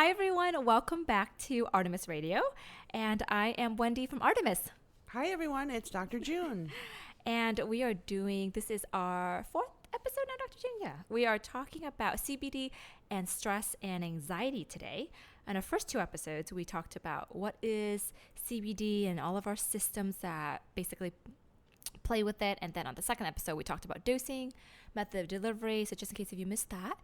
Hi, everyone. Welcome back to Artemis Radio. And I am Wendy from Artemis. Hi, everyone. It's Dr. June. And this is our fourth episode now, Dr. June. Yeah. We are talking about CBD and stress and anxiety today. In our first two episodes, we talked about what is CBD and all of our systems that basically play with it. And then on the second episode, we talked about dosing, method of delivery. So just in case if you missed that,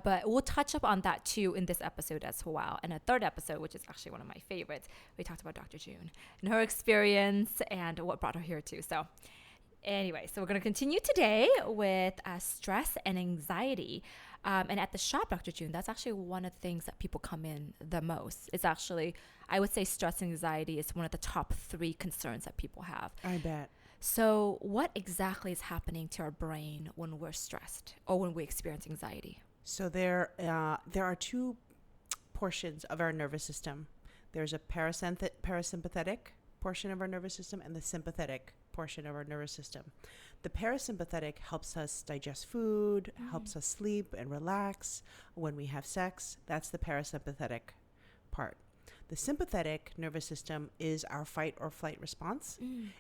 but we'll touch up on that too in this episode as well. And a third episode, which is actually one of my favorites, we talked about Dr. June and her experience and what brought her here too. So anyway, so we're going to continue today with stress and anxiety. And at the shop, Dr. June, that's actually one of the things that people come in the most. It's actually, I would say stress and anxiety is one of the top 3 concerns that people have. I bet. So what exactly is happening to our brain when we're stressed or when we experience anxiety? So there are 2 portions of our nervous system. There's a parasympathetic portion of our nervous system and the sympathetic portion of our nervous system. The parasympathetic helps us digest food, helps us sleep and relax when we have sex. That's the parasympathetic part. The sympathetic nervous system is our fight or flight response.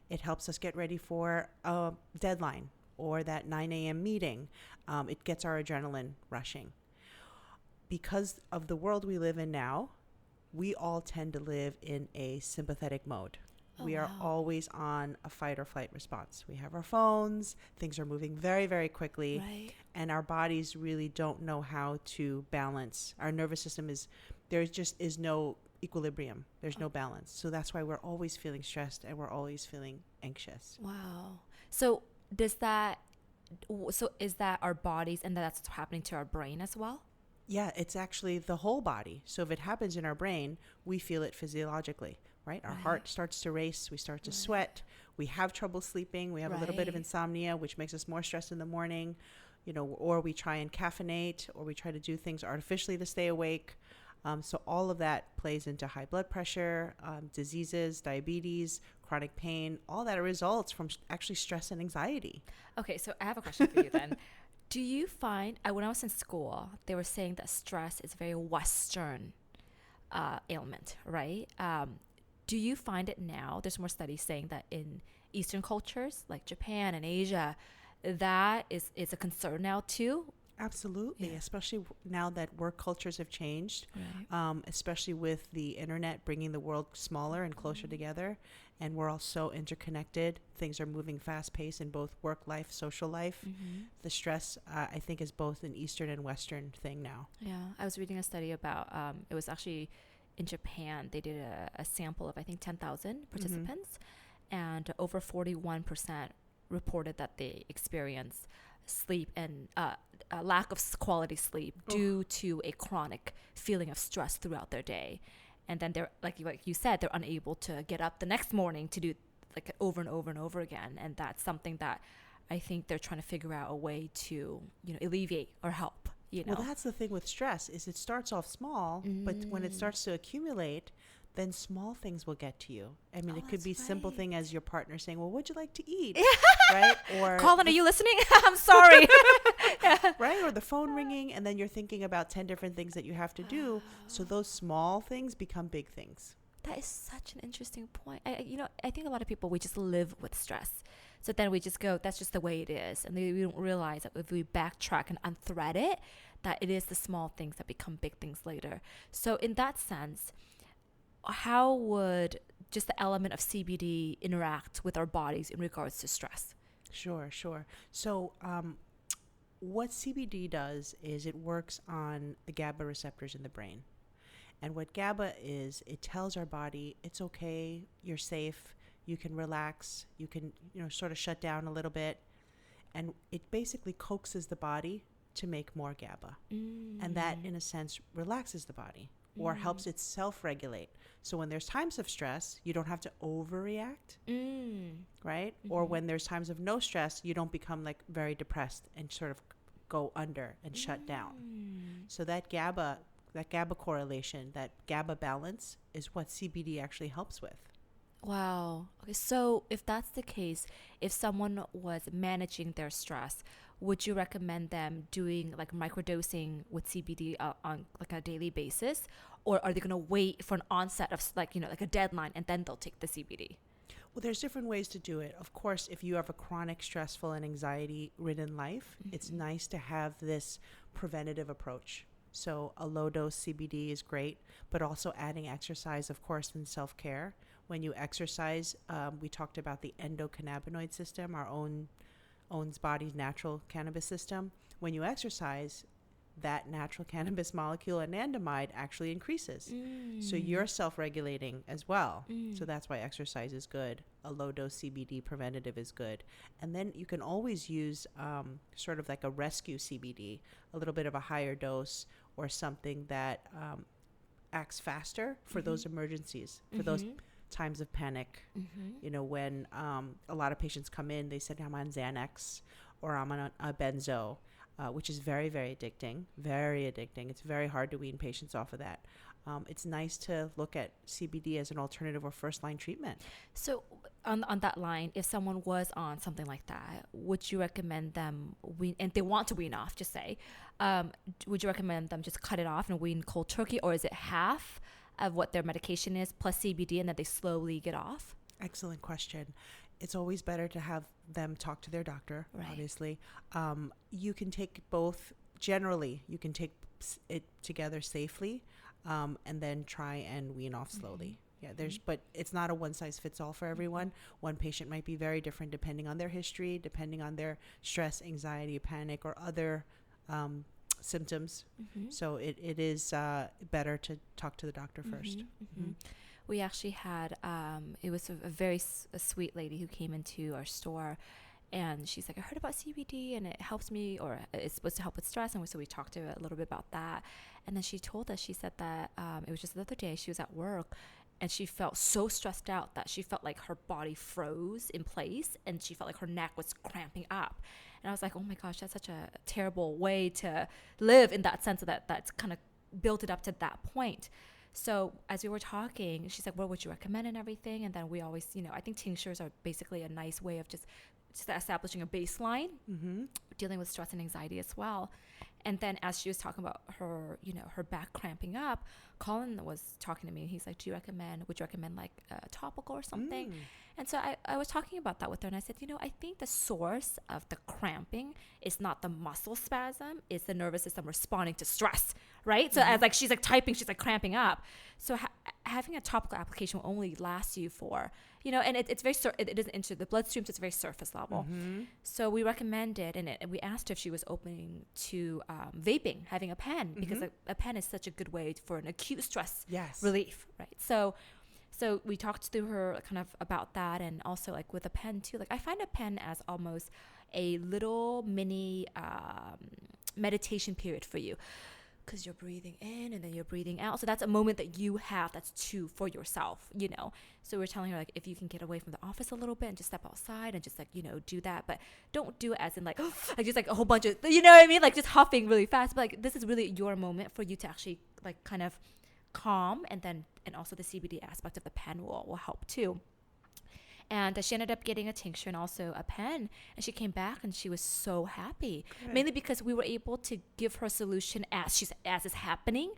It helps us get ready for a deadline or that 9 a.m. meeting. It gets our adrenaline rushing. Because of the world we live in now, we all tend to live in a sympathetic mode. We are always on a fight or flight response. We have our phones, things are moving very, very quickly, and our bodies really don't know how to balance. Our nervous system there just is no equilibrium. There's no balance. So that's why we're always feeling stressed and we're always feeling anxious. Wow. So is that our bodies and that's what's happening to our brain as well? Yeah, it's actually the whole body. So if it happens in our brain, we feel it physiologically, right? Our heart starts to race. We start to sweat. We have trouble sleeping. We have a little bit of insomnia, which makes us more stressed in the morning, or we try and caffeinate, or we try to do things artificially to stay awake. So all of that plays into high blood pressure, diseases, diabetes, chronic pain, all that results from actually stress and anxiety. Okay, so I have a question for you then. Do you find, when I was in school, they were saying that stress is a very Western ailment, right? Do you find it now? There's more studies saying that in Eastern cultures, like Japan and Asia, that is a concern now too? Absolutely, especially now that work cultures have changed, especially with the internet bringing the world smaller and closer together, and we're all so interconnected. Things are moving fast-paced in both work life, social life. The stress, I think, is both an Eastern and Western thing now. Yeah, I was reading a study about, it was actually in Japan. They did a sample of, I think, 10,000 participants, and over 41% reported that they experienced sleep and a lack of quality sleep due to a chronic feeling of stress throughout their day. And then they're like you said, they're unable to get up the next morning to do like over and over and over again. And that's something that I think they're trying to figure out a way to, alleviate or help. Well, that's the thing with stress is it starts off small, but when it starts to accumulate, then small things will get to you. I mean, it could be simple thing as your partner saying, well, what'd you like to eat? Right? Or Colin, are you listening? I'm sorry. Right? Or the phone ringing, and then you're thinking about 10 different things that you have to do. So those small things become big things. That is such an interesting point. I think a lot of people, we just live with stress. So then we just go, that's just the way it is. And we don't realize that if we backtrack and unthread it, that it is the small things that become big things later. So in that sense, how would just the element of CBD interact with our bodies in regards to stress? Sure. So what CBD does is it works on the GABA receptors in the brain. And what GABA is, it tells our body, it's okay, you're safe, you can relax, you can, sort of shut down a little bit. And it basically coaxes the body to make more GABA. And that, in a sense, relaxes the body or helps it self-regulate. So when there's times of stress, you don't have to overreact, right? Or when there's times of no stress, you don't become like very depressed and sort of go under and shut down. So that GABA correlation, that GABA balance is what CBD actually helps with. Wow. Okay, so if that's the case, if someone was managing their stress, would you recommend them doing like microdosing with CBD on like a daily basis, or are they going to wait for an onset of like, like a deadline and then they'll take the CBD? Well, there's different ways to do it. Of course, if you have a chronic, stressful, and anxiety-ridden life, it's nice to have this preventative approach. So a low-dose CBD is great, but also adding exercise, of course, and self-care. When you exercise, we talked about the endocannabinoid system, our own body's natural cannabis system. When you exercise, that natural cannabis molecule, anandamide, actually increases. So you're self-regulating as well. So that's why exercise is good. A low-dose CBD preventative is good. And then you can always use sort of like a rescue CBD, a little bit of a higher dose or something that acts faster for those emergencies, for those times of panic. When a lot of patients come in, they said, I'm on Xanax or I'm on a benzo. Which is very, very addicting, very addicting. It's very hard to wean patients off of that. It's nice to look at CBD as an alternative or first-line treatment. So on that line, if someone was on something like that, would you recommend them wean, and they want to wean off, just say, would you recommend them just cut it off and wean cold turkey, or is it half of what their medication is plus CBD and then they slowly get off? Excellent question. It's always better to have them talk to their doctor, right. Obviously. You can take both, generally, you can take it together safely and then try and wean off slowly. Yeah, but it's not a one-size-fits-all for everyone. One patient might be very different depending on their history, depending on their stress, anxiety, panic, or other symptoms. So it is better to talk to the doctor first. We actually had, it was a very sweet lady who came into our store, and she's like, I heard about CBD and it helps me, or it's supposed to help with stress. And so we talked to her a little bit about that. And then she told us, she said that it was just the other day she was at work and she felt so stressed out that she felt like her body froze in place and she felt like her neck was cramping up. And I was like, oh my gosh, that's such a terrible way to live, in that sense of that's kind of built it up to that point. So as we were talking, she's like, what would you recommend and everything? And then we always, I think tinctures are basically a nice way of just establishing a baseline, dealing with stress and anxiety as well. And then as she was talking about her, her back cramping up, Colin was talking to me and he's like, would you recommend like a topical or something? And so I was talking about that with her and I said, I think the source of the cramping is not the muscle spasm, it's the nervous system responding to stress, right? So as like she's like typing, she's like cramping up. So having a topical application will only last you for, and it's very, it doesn't enter the bloodstream, so it's very surface level. So we recommended, and we asked her if she was open to vaping, having a pen, because a pen is such a good way for an acute stress relief, right? So we talked to her kind of about that, and also like with a pen too. Like I find a pen as almost a little mini meditation period for you, because you're breathing in and then you're breathing out. So that's a moment that you have that's too for yourself, So we're telling her, like, if you can get away from the office a little bit and just step outside and just like, do that. But don't do it as in like, like just like a whole bunch of, you know what I mean? Like just huffing really fast. But like this is really your moment for you to actually like kind of calm, and also the CBD aspect of the pen will help too. And she ended up getting a tincture and also a pen, and she came back and she was so happy. Good. Mainly because we were able to give her a solution as it's happening.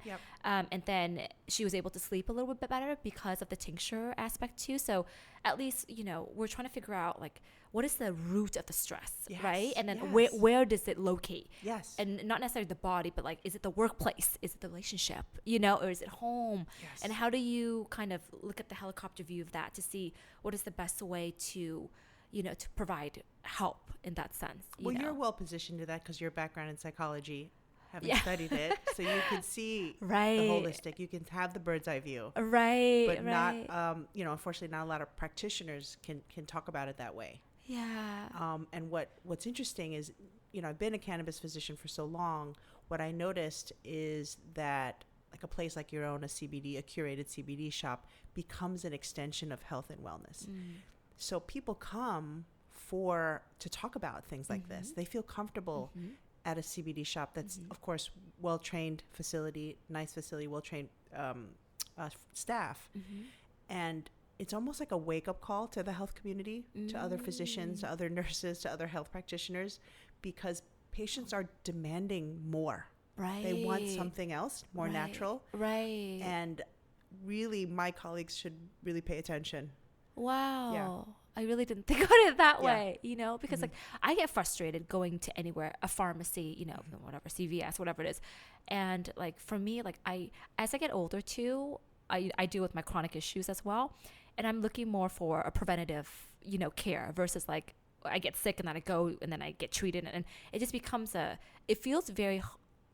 And then she was able to sleep a little bit better because of the tincture aspect too. So at least, we're trying to figure out like what is the root of the stress, right? And then where does it locate? And not necessarily the body, but like, is it the workplace? Is it the relationship? Or is it home? And how do you kind of look at the helicopter view of that to see what is the best way to, to provide help in that sense? You're well positioned to that because your background in psychology, having studied it, so you can see the holistic. You can have the bird's eye view, but not, unfortunately, not a lot of practitioners can talk about it that way. And what's interesting is, I've been a cannabis physician for so long. What I noticed is that like a place like your own, a curated CBD shop, becomes an extension of health and wellness. So people come to talk about things like this. They feel comfortable at a CBD shop that's, of course, well-trained facility, nice facility, well-trained staff. And it's almost like a wake-up call to the health community, to other physicians, to other nurses, to other health practitioners, because patients are demanding more. Right. They want something else, more Right. natural. Right. And really, my colleagues should really pay attention. Wow. Yeah. I really didn't think about it that Yeah. way, you know, because Mhm. like I get frustrated going to anywhere, a pharmacy, you know, whatever, CVS, whatever it is. And like for me, like as I get older too, I deal with my chronic issues as well. And I'm looking more for a preventative, you know, care versus like I get sick and then I go and then I get treated. And it just becomes it feels very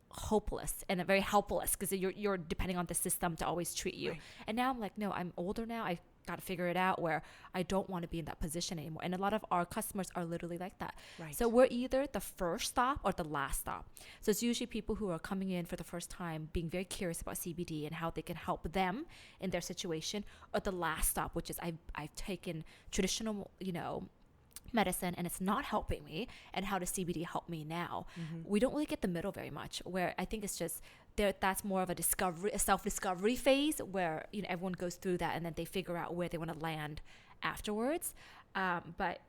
hopeless and very helpless because you're depending on the system to always treat you. Right. And now I'm like, no, I'm older now. I got to figure it out where I don't want to be in that position anymore. And a lot of our customers are literally like that. Right. So we're either the first stop or the last stop. So it's usually people who are coming in for the first time, being very curious about CBD and how they can help them in their situation, or the last stop, which is I've taken traditional, you know, medicine and it's not helping me, and how does CBD help me now? We don't really get the middle very much, where I think it's just that's more of a self-discovery phase where, you know, everyone goes through that and then they figure out where they want to land afterwards. But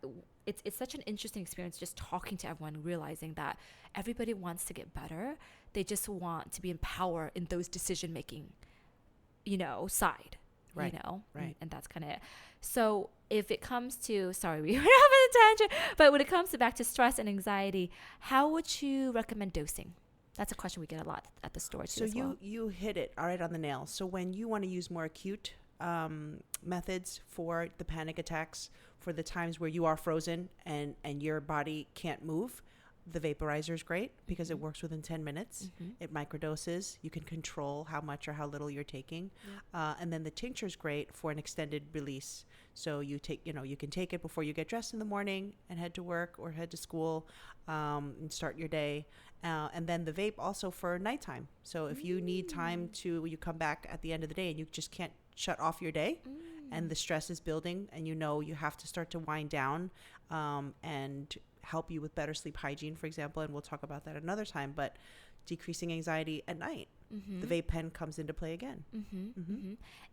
it's such an interesting experience just talking to everyone, realizing that everybody wants to get better. They just want to be empowered in those decision-making, you know, side. Right. You know, Right. and that's kind of it. So if it comes to, sorry, we went off on a tangent, but when it comes to back to stress and anxiety, how would you recommend dosing? That's a question we get a lot at the store too. So as well. you hit it all right on the nail. So when you want to use more acute methods for the panic attacks, for the times where you are frozen and your body can't move, the vaporizer is great because it works within 10 minutes. It microdoses. You can control how much or how little you're taking. And then the tincture is great for an extended release. So you can take it before you get dressed in the morning and head to work or head to school and start your day. And then the vape also for nighttime. So if you need time you come back at the end of the day and you just can't shut off your day and the stress is building and you know you have to start to wind down and help you with better sleep hygiene, for example, and we'll talk about that another time, but decreasing anxiety at night, the vape pen comes into play again.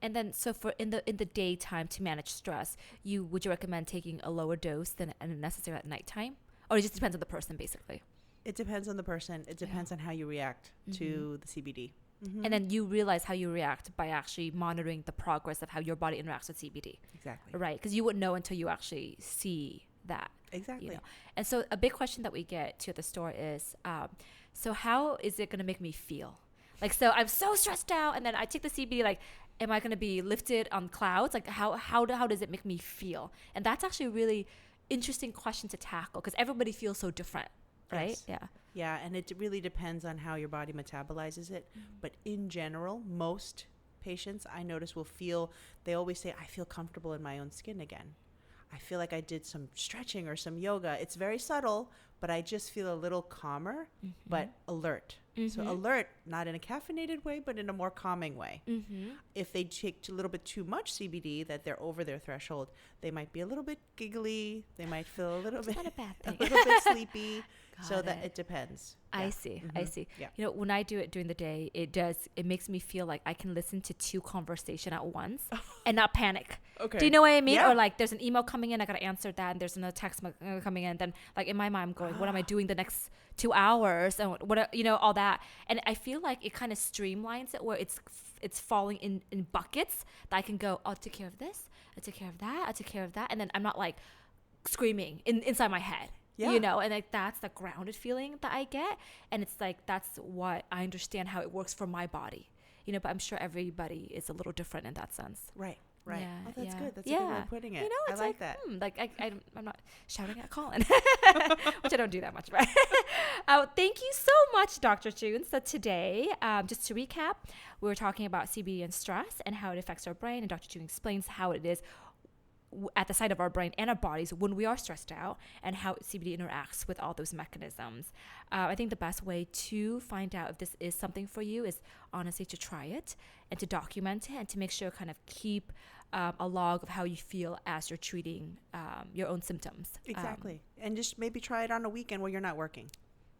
And then, so for in the daytime to manage stress, would you recommend taking a lower dose than necessary at nighttime, or it just depends on the person, basically? It depends on the person. It depends on how you react to the CBD. And then you realize how you react by actually monitoring the progress of how your body interacts with CBD. Exactly. Right, because you wouldn't know until you actually see that. Exactly. You know? And so a big question that we get to at the store is, so how is it going to make me feel? Like, so I'm so stressed out, and then I take the CBD, like, am I going to be lifted on clouds? Like, how does it make me feel? And that's actually a really interesting question to tackle because everybody feels so different, right? Yes. Yeah. Yeah, and it really depends on how your body metabolizes it. But in general, most patients I notice they always say, I feel comfortable in my own skin again. I feel like I did some stretching or some yoga. It's very subtle, but I just feel a little calmer, but alert. So alert, not in a caffeinated way, but in a more calming way. If they take a little bit too much CBD, that they're over their threshold, they might be a little bit giggly. They might feel a little bit, not a bad a thing. little bit sleepy. Got So that it. it depends. I Yeah. see. I see. Yeah. You know, when I do it during the day, it makes me feel like I can listen to two conversations at once and not panic. Okay. Do you know what I mean? Yeah. Or like there's an email coming in, I got to answer that, and there's another text coming in. Then like in my mind, I'm going, what am I doing the next 2 hours? And what, you know, all that. And I feel like it kind of streamlines it where it's falling in buckets that I can go, oh, I took care of this, I took care of that, I took care of that. And then I'm not like screaming inside my head. Yeah. You know, and like that's the grounded feeling that I get. And it's like, that's what I understand how it works for my body, you know, but I'm sure everybody is a little different in that sense. Right. Right. Yeah, Oh, that's yeah. good. That's a good way of putting it. You know, it's I like that. Like I'm not shouting at Colin, which I don't do that much. But thank you so much, Dr. June. So today, just to recap, we were talking about CBD and stress and how it affects our brain. And Dr. June explains how it is at the side of our brain and our bodies when we are stressed out and how CBD interacts with all those mechanisms. I think the best way to find out if this is something for you is honestly to try it and to document it and to make sure kind of keep a log of how you feel as you're treating your own symptoms. Exactly. And just maybe try it on a weekend where you're not working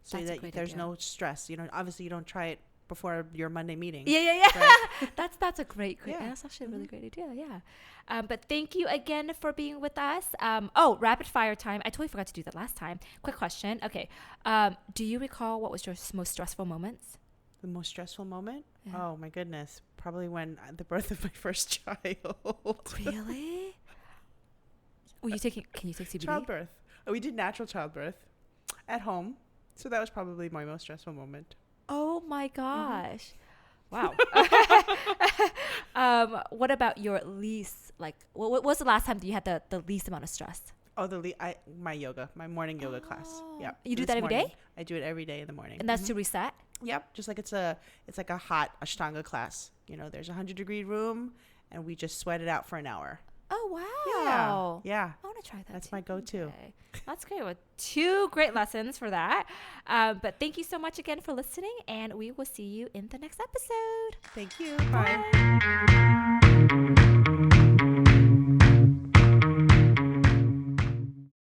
so That's a that great there's idea. no stress. You know, obviously you don't try it before your Monday meeting. Yeah. Right? That's a great. Yeah. That's actually a really great idea. Yeah. But thank you again for being with us. Rapid fire time. I totally forgot to do that last time. Quick question. Okay. Do you recall what was your most stressful moments? The most stressful moment? Yeah. Oh my goodness. Probably when the birth of my first child. Really? Can you take CBD? Childbirth. Oh, we did natural childbirth at home. So that was probably my most stressful moment. Oh my gosh. Wow. What about your least, like, what was the last time that you had the least amount of stress? Oh, my morning yoga class. Yeah. You do that every day? I do it every day in the morning. And that's to reset? Yep. Just like it's like a hot Ashtanga class. You know, there's a 100-degree room and we just sweat it out for an hour. Oh, wow. Yeah. I want to try that. That's too. my go-to. Okay. That's great. Well, 2 great lessons for that. But thank you so much again for listening, and we will see you in the next episode. Thank you. Bye.